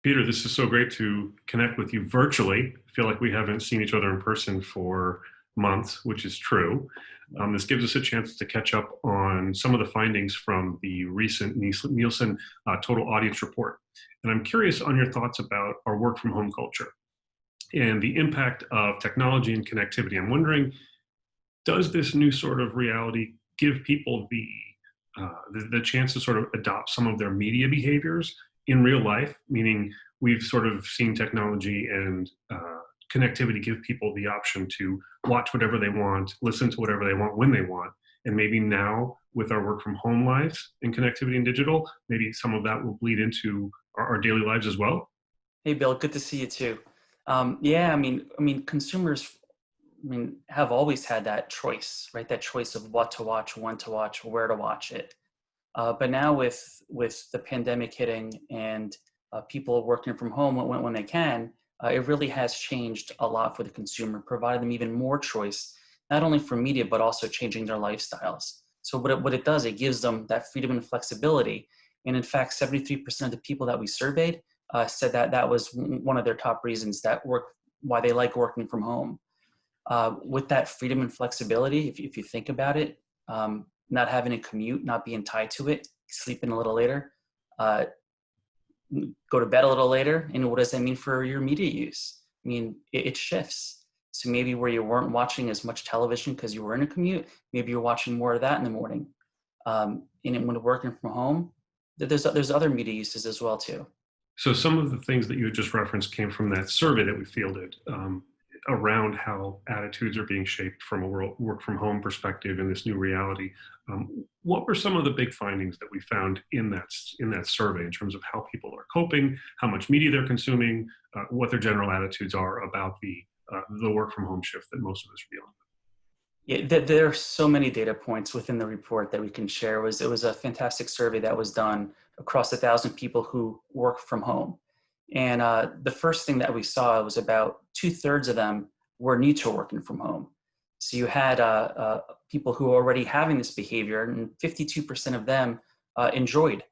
Peter, this is so great to connect with you virtually. I feel like we haven't seen each other in person for months, which is true. This gives us a chance to catch up on some of the findings from the recent Nielsen Total Audience Report. And I'm curious on your thoughts about our work from home culture and the impact of technology and connectivity. I'm wondering, does this new sort of reality give people the chance to sort of adopt some of their media behaviors in real life? Meaning, we've sort of seen technology and connectivity give people the option to watch whatever they want, listen to whatever they want when they want. And maybe now, with our work from home lives and connectivity and digital, maybe some of that will bleed into our daily lives as well. Hey, Bill, good to see you too. Yeah, I mean, consumers, have always had that choice, right? That choice of what to watch, when to watch, where to watch it. But now with the pandemic hitting and people working from home when they can, it really has changed a lot for the consumer, provided them even more choice, not only for media, but also changing their lifestyles. So what it does, it gives them that freedom and flexibility. And in fact, 73% of the people that we surveyed said that that was one of their top reasons why they like working from home. With that freedom and flexibility, if you think about it, not having a commute, not being tied to it, sleeping a little later, uh, go to bed a little later, and what does that mean for your media use? I mean, it shifts. So maybe where you weren't watching as much television because you were in a commute, maybe you're watching more of that in the morning. And then when working from home, there's other media uses as well too. So some of the things that you had just referenced came from that survey that we fielded around how attitudes are being shaped from a work from home perspective in this new reality. What were some of the big findings that we found in that survey in terms of how people are coping, how much media they're consuming, what their general attitudes are about the work from home shift that most of us are dealing with? Yeah, there are so many data points within the report that we can share. It was a fantastic survey that was done across 1,000 people who work from home. And the first thing that we saw was about 2/3 of them were new to working from home. So you had people who were already having this behavior, and 52% of them enjoyed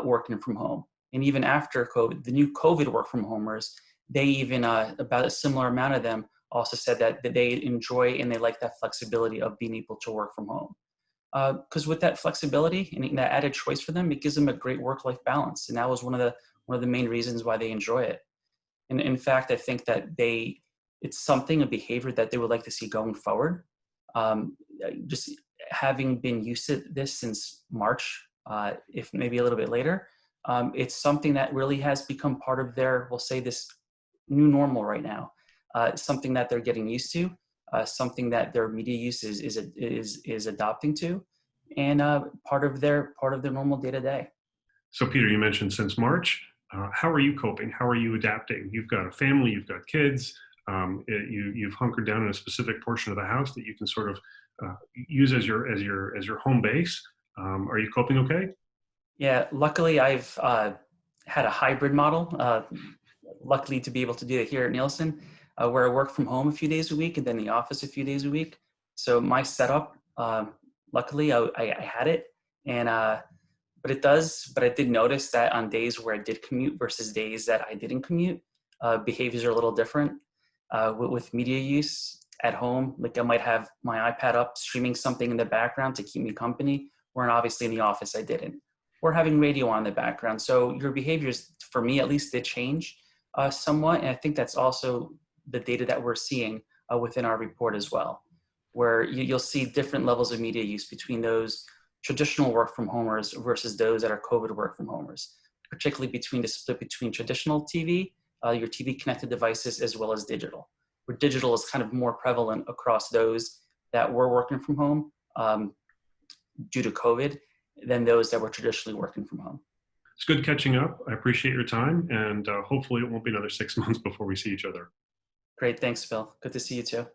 working from home. And even after COVID, the new COVID work from homers, they even, about a similar amount of them also said that they enjoy and they like that flexibility of being able to work from home. Because with that flexibility and that added choice for them, it gives them a great work-life balance. And that was one of the main reasons why they enjoy it. And in fact, I think that it's something, a behavior that they would like to see going forward. Just having been used to this since March, if maybe a little bit later, it's something that really has become part of we'll say, this new normal right now. Something that they're getting used to, something that their media use is adopting to, and part of their normal day to day. So Peter, you mentioned since March. How are you coping? How are you adapting? You've got a family, you've got kids. You've hunkered down in a specific portion of the house that you can sort of use as your home base. Are you coping okay? Yeah, luckily I've had a hybrid model. Luckily to be able to do it here at Nielsen, where I work from home a few days a week and then the office a few days a week. So my setup, luckily I had it, and but I did notice that on days where I did commute versus days that I didn't commute, behaviors are a little different. With media use at home, like I might have my iPad up streaming something in the background to keep me company, where obviously in the office I didn't. Or having radio on in the background. So your behaviors, for me at least, did change somewhat. And I think that's also the data that we're seeing within our report as well, where you'll see different levels of media use between those traditional work from homers versus those that are COVID work from homers, particularly between the split between traditional TV, your TV connected devices, as well as digital, where digital is kind of more prevalent across those that were working from home due to COVID than those that were traditionally working from home. It's good catching up. I appreciate your time, and hopefully it won't be another 6 months before we see each other. Great, thanks, Phil. Good to see you too.